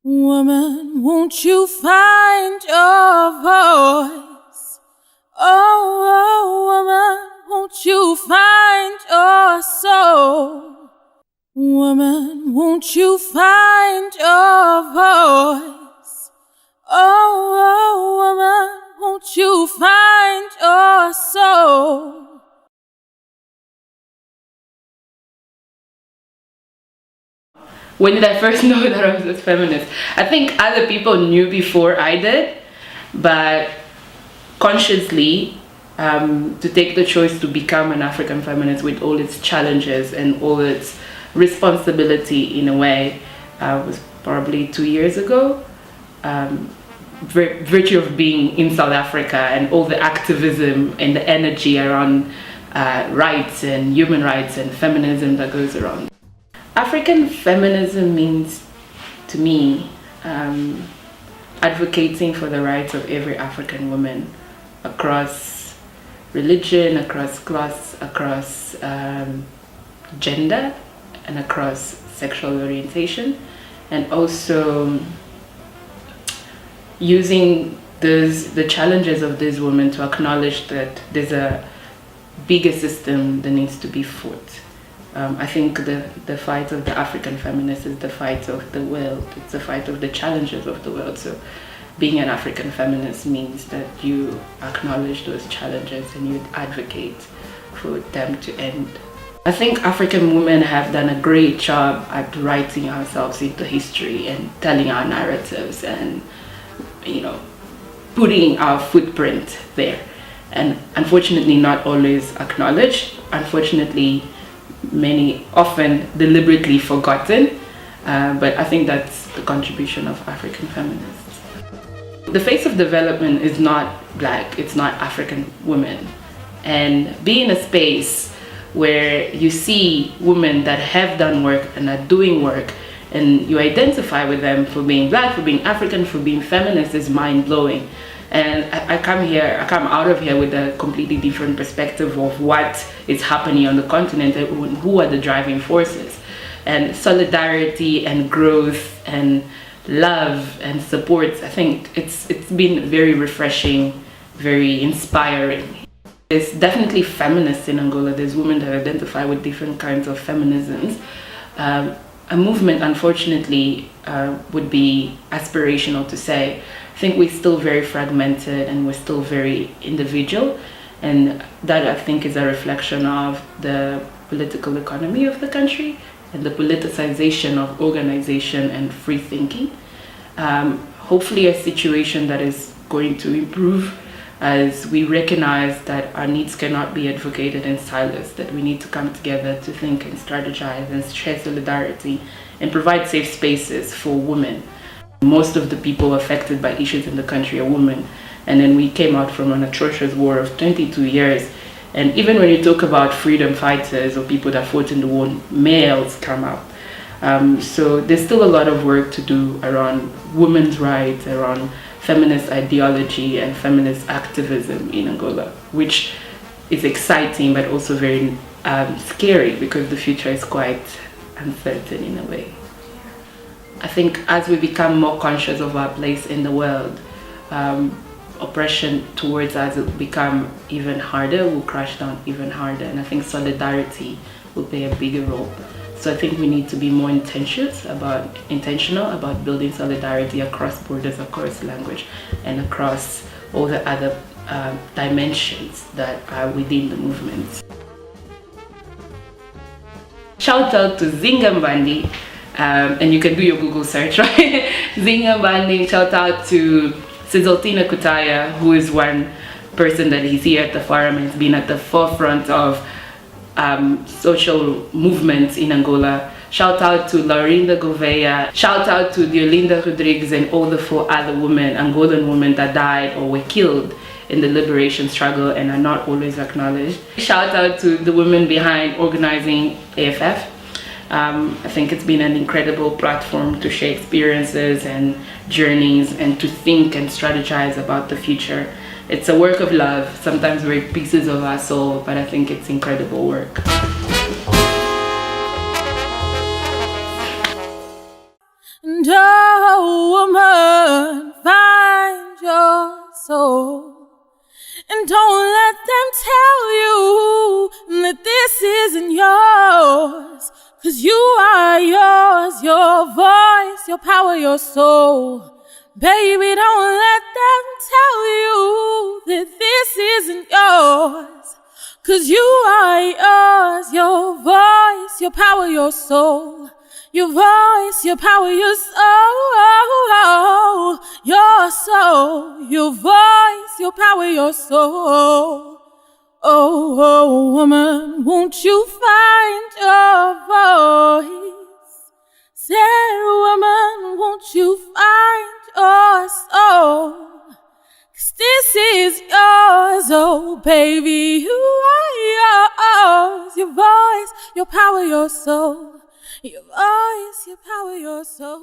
Woman, won't you find your voice? Oh, woman, won't you find your soul? Woman, won't you find your voice? Oh, woman, won't you find your soul? When did I first know that I was a feminist? I think other people knew before I did, but consciously, to take the choice to become an African feminist with all its challenges and all its responsibility in a way, was probably 2 years ago. Virtue of being in South Africa and all the activism and the energy around rights and human rights and feminism that goes around. African feminism means, to me, advocating for the rights of every African woman across religion, across class, across gender, and across sexual orientation, and also using the challenges of these women to acknowledge that there's a bigger system that needs to be fought. I think the fight of the African feminist is the fight of the world. It's the fight of the challenges of the world. So being an African feminist means that you acknowledge those challenges and you advocate for them to end. I think African women have done a great job at writing ourselves into history and telling our narratives and, you know, putting our footprint there. And unfortunately not always acknowledged. Unfortunately, many often deliberately forgotten, but I think that's the contribution of African feminists. The face of development is not black, it's not African women. And be in a space where you see women that have done work and are doing work, and you identify with them for being black, for being African, for being feminist is mind-blowing. And I come out of here with a completely different perspective of what is happening on the continent and who are the driving forces. And solidarity and growth and love and support, I think it's been very refreshing, very inspiring. There's definitely feminists in Angola. There's women that identify with different kinds of feminisms. A movement, unfortunately, would be aspirational to say. I think we're still very fragmented and we're still very individual, and that I think is a reflection of the political economy of the country and the politicization of organization and free thinking. Hopefully a situation that is going to improve as we recognize that our needs cannot be advocated in silos, that we need to come together to think and strategize and share solidarity and provide safe spaces for women. Most of the people affected by issues in the country are women, and then we came out from an atrocious war of 22 years, and even when you talk about freedom fighters or people that fought in the war, males come out. So there's still a lot of work to do around women's rights, around feminist ideology and feminist activism in Angola, which is exciting but also very scary because the future is quite uncertain in a way. I think as we become more conscious of our place in the world, oppression towards us will become even harder, will crash down even harder, and I think solidarity will play a bigger role. So I think we need to be more intentional about building solidarity across borders, across language, and across all the other dimensions that are within the movement. Shout out to Zimbabwe. And you can do your Google search, right? Zimbabwe, shout out to Sizaltina Kutaya, who is one person that is here at the forum and has been at the forefront of social movements in Angola. Shout out to Laurinda Gouveia. Shout out to Diolinda Rodrigues and all the 4 other women, Angolan women that died or were killed in the liberation struggle and are not always acknowledged. Shout out to the women behind organizing AFF. I think it's been an incredible platform to share experiences and journeys and to think and strategize about the future. It's a work of love. Sometimes we're pieces of our soul, but I think it's incredible work. And oh, woman, find your soul. And don't let them tell you that this isn't yours. 'Cause you are yours, your voice, your power, your soul. Baby, don't let them tell you that this isn't yours. 'Cause you are yours, your voice, your power, your soul. Your voice, your power, your soul. Your soul, your voice, your power, your soul. Oh, oh, woman, won't you find your voice? Said woman, won't you find your soul? 'Cause this is yours, oh baby, you are yours. Your voice, your power, your soul. Your voice, your power, your soul.